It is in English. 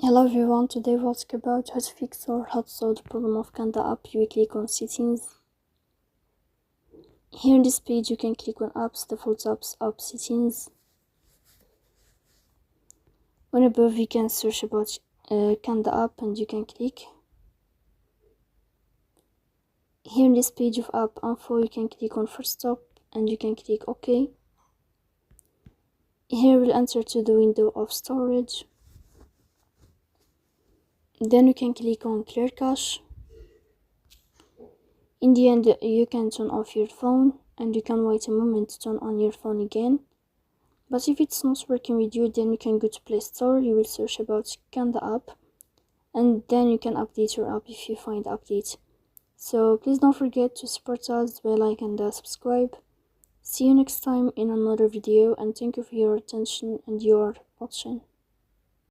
Hello everyone, today we'll talk about how to fix or how to solve the problem of Qanda app. You click on settings. Here in this page you can click on apps, default apps, app settings. On above you can search about Qanda app and you can click. Here in this page of app info you can click on first stop and you can click OK. Here we'll enter to the window of storage. Then you can click on clear cache. In the end you can turn off your phone and you can wait a moment to turn on your phone again. But if it's not working with you, then you can go to Play Store, you will search about Qanda app and then you can update your app if you find update. So please don't forget to support us by like and subscribe. See you next time in another video and thank you for your attention and your watching.